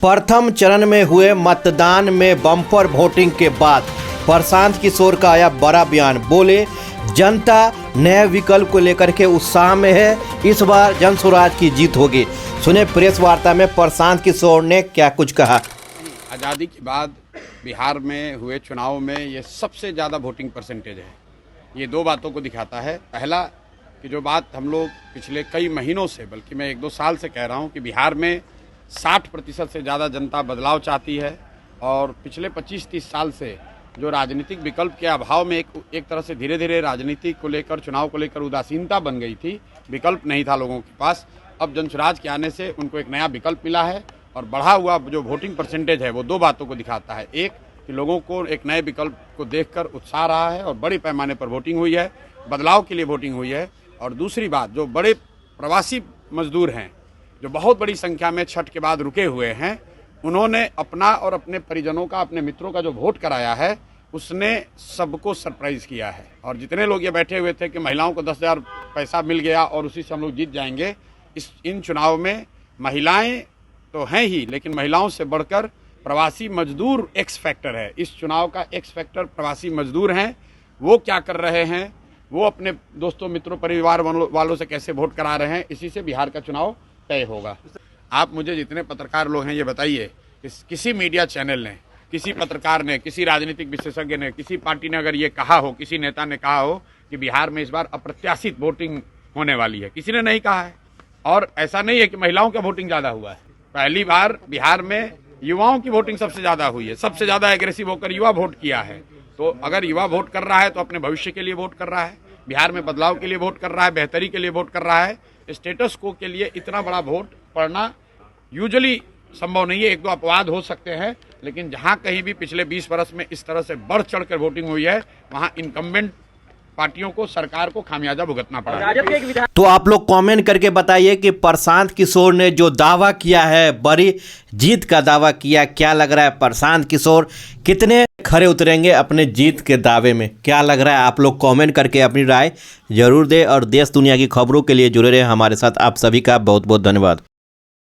प्रथम चरण में हुए मतदान में बम्पर वोटिंग के बाद प्रशांत किशोर का आया बड़ा बयान। बोले, जनता नए विकल्प को लेकर के उत्साह में है, इस बार जन स्वराज की जीत होगी। सुने प्रेस वार्ता में प्रशांत किशोर ने क्या कुछ कहा। आज़ादी के बाद बिहार में हुए चुनाव में ये सबसे ज़्यादा वोटिंग परसेंटेज है। ये दो बातों को दिखाता है। पहला कि जो बात हम लोग पिछले कई महीनों से, बल्कि मैं 1-2 साल से कह रहा हूँ कि बिहार में 60% से ज़्यादा जनता बदलाव चाहती है और पिछले 25-30 साल से जो राजनीतिक विकल्प के अभाव में एक तरह से धीरे धीरे राजनीति को लेकर, चुनाव को लेकर उदासीनता बन गई थी, विकल्प नहीं था लोगों के पास। अब जनस्वराज के आने से उनको एक नया विकल्प मिला है और बढ़ा हुआ जो वोटिंग परसेंटेज है वो दो बातों को दिखाता है। एक कि लोगों को एक नए विकल्प को देखकर उत्साह रहा है और बड़े पैमाने पर वोटिंग हुई है, बदलाव के लिए वोटिंग हुई है। और दूसरी बात, जो बड़े प्रवासी मजदूर हैं जो बहुत बड़ी संख्या में छठ के बाद रुके हुए हैं, उन्होंने अपना और अपने परिजनों का, अपने मित्रों का जो वोट कराया है उसने सबको सरप्राइज किया है। और जितने लोग ये बैठे हुए थे कि महिलाओं को 10,000 पैसा मिल गया और उसी से हम लोग जीत जाएंगे, इन चुनाव में महिलाएं तो हैं ही, लेकिन महिलाओं से बढ़कर प्रवासी मजदूर एक्स फैक्टर है। इस चुनाव का एक्स फैक्टर प्रवासी मजदूर हैं। वो क्या कर रहे हैं, वो अपने दोस्तों, मित्रों, परिवार वालों से कैसे वोट करा रहे हैं, इसी से बिहार का चुनाव तय होगा। आप मुझे जितने पत्रकार लोग हैं ये बताइए, किसी मीडिया चैनल ने, किसी पत्रकार ने, किसी राजनीतिक विशेषज्ञ ने, किसी पार्टी ने अगर ये कहा हो, किसी नेता ने कहा हो कि बिहार में इस बार अप्रत्याशित वोटिंग होने वाली है? किसी ने नहीं कहा है। और ऐसा नहीं है कि महिलाओं का वोटिंग ज़्यादा हुआ है। पहली बार बिहार में युवाओं की वोटिंग सबसे ज़्यादा हुई है। सबसे ज़्यादा एग्रेसिव होकर युवा वोट किया है। तो अगर युवा वोट कर रहा है तो अपने भविष्य के लिए वोट कर रहा है, बिहार में बदलाव के लिए वोट कर रहा है, बेहतरी के लिए वोट कर रहा है। स्टेटस को के लिए इतना बड़ा वोट पड़ना यूजुअली संभव नहीं है। 1-2 अपवाद हो सकते हैं, लेकिन जहां कहीं भी पिछले 20 वर्ष में इस तरह से बढ़ चढ़ कर वोटिंग हुई है, वहां इनकम्बेंट पार्टियों को, सरकार को खामियाजा भुगतना पड़ा। तो आप लोग कमेंट करके बताइए कि प्रशांत किशोर ने जो दावा किया है, बड़ी जीत का दावा किया, क्या लग रहा है प्रशांत किशोर कितने खरे उतरेंगे अपने जीत के दावे में? क्या लग रहा है? आप लोग कमेंट करके अपनी राय जरूर दें और देश दुनिया की खबरों के लिए जुड़े रहें हमारे साथ। आप सभी का बहुत बहुत धन्यवाद।